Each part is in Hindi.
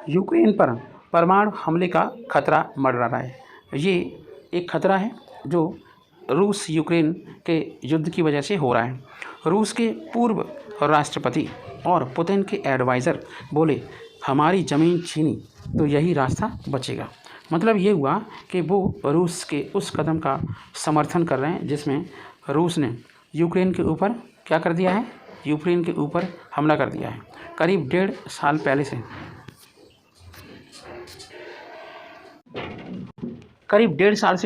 यूक्रेन पर परमाणु हमले का खतरा मंडरा रहा है। ये एक खतरा है जो रूस यूक्रेन के युद्ध की वजह से हो रहा है। रूस के पूर्व राष्ट्रपति और पुतिन के एडवाइज़र बोले, हमारी ज़मीन छीनी तो यही रास्ता बचेगा। मतलब ये हुआ कि वो रूस के उस कदम का समर्थन कर रहे हैं जिसमें रूस ने यूक्रेन के ऊपर क्या कर दिया है, यूक्रेन के ऊपर हमला कर दिया है। करीब 1.5 साल पहले से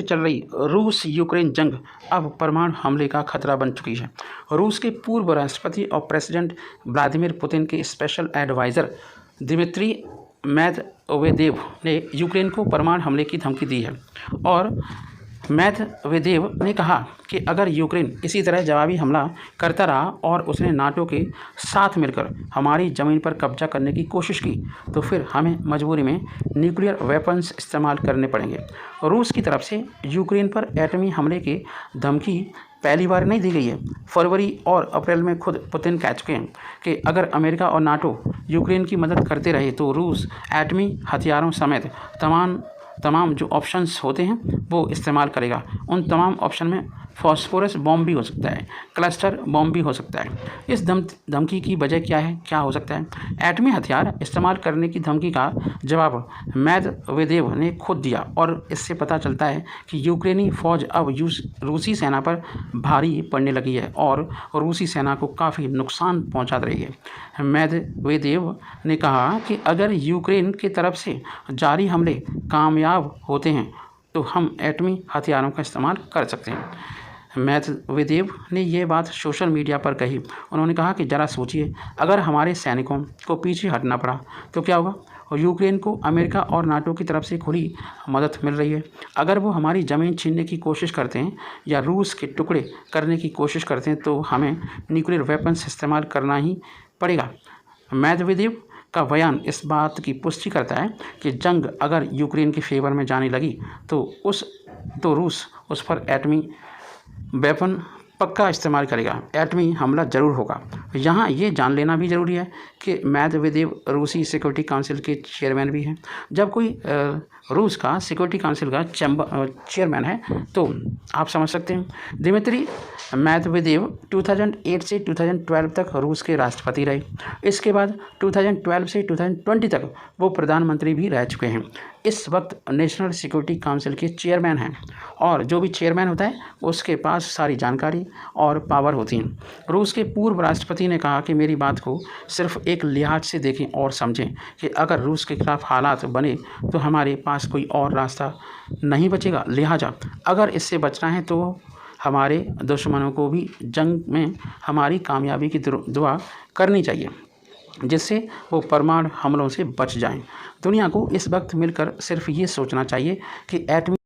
चल रही रूस यूक्रेन जंग अब परमाणु हमले का खतरा बन चुकी है। रूस के पूर्व राष्ट्रपति और प्रेसिडेंट व्लादिमीर पुतिन के स्पेशल एडवाइज़र दिमित्री मेदवेदेव ने यूक्रेन को परमाणु हमले की धमकी दी है और मेदवेदेव ने कहा कि अगर यूक्रेन इसी तरह जवाबी हमला करता रहा और उसने नाटो के साथ मिलकर हमारी ज़मीन पर कब्जा करने की कोशिश की तो फिर हमें मजबूरी में न्यूक्लियर वेपन्स इस्तेमाल करने पड़ेंगे। रूस की तरफ से यूक्रेन पर एटमी हमले की धमकी पहली बार नहीं दी गई है। फरवरी और अप्रैल में खुद पुतिन कह चुके हैं कि अगर अमेरिका और नाटो यूक्रेन की मदद करते रहे तो रूस एटमी हथियारों समेत तमाम जो ऑप्शंस होते हैं वो इस्तेमाल करेगा। उन तमाम ऑप्शन में फॉस्फोरस बॉम्ब भी हो सकता है, क्लस्टर बॉम्ब भी हो सकता है। इस धमकी की वजह क्या हो सकता है? एटमी हथियार इस्तेमाल करने की धमकी का जवाब मेदवेदेव ने खुद दिया और इससे पता चलता है कि यूक्रेनी फ़ौज अब रूसी सेना पर भारी पड़ने लगी है और रूसी सेना को काफ़ी नुकसान पहुंचा रही है। मेदवेदेव ने कहा कि अगर यूक्रेन की तरफ से जारी हमले कामयाब होते हैं तो हम एटमी हथियारों का इस्तेमाल कर सकते हैं। मेदवेदेव ने ये बात सोशल मीडिया पर कही। उन्होंने कहा कि ज़रा सोचिए, अगर हमारे सैनिकों को पीछे हटना पड़ा तो क्या होगा? और यूक्रेन को अमेरिका और नाटो की तरफ से खुली मदद मिल रही है। अगर वो हमारी ज़मीन छीनने की कोशिश करते हैं या रूस के टुकड़े करने की कोशिश करते हैं तो हमें न्यूक्लियर वेपन्स इस्तेमाल करना ही पड़ेगा। मेदवेदेव का बयान इस बात की पुष्टि करता है कि जंग अगर यूक्रेन के फेवर में जाने लगी तो रूस उस पर एटमी वेपन पक्का इस्तेमाल करेगा, एटमी हमला ज़रूर होगा। यहाँ ये जान लेना भी ज़रूरी है कि मेदवेदेव रूसी सिक्योरिटी काउंसिल के चेयरमैन भी हैं। जब कोई रूस का सिक्योरिटी काउंसिल का चेयरमैन है तो आप समझ सकते हैं। दिमित्री मेदवेदेव 2008 से 2012 तक रूस के राष्ट्रपति रहे। इसके बाद 2012 से 2020 तक वो प्रधानमंत्री भी रह चुके हैं। इस वक्त नेशनल सिक्योरिटी काउंसिल के चेयरमैन हैं और जो भी चेयरमैन होता है उसके पास सारी जानकारी और पावर होती हैं। रूस के पूर्व राष्ट्रपति ने कहा कि मेरी बात को सिर्फ एक लिहाज से देखें और समझें कि अगर रूस के खिलाफ हालात बने तो हमारे पास कोई और रास्ता नहीं बचेगा। लिहाजा अगर इससे बचना है तो हमारे दुश्मनों को भी जंग में हमारी कामयाबी की दुआ करनी चाहिए जिससे वो परमाणु हमलों से बच जाएं। दुनिया को इस वक्त मिलकर सिर्फ ये सोचना चाहिए कि एटमी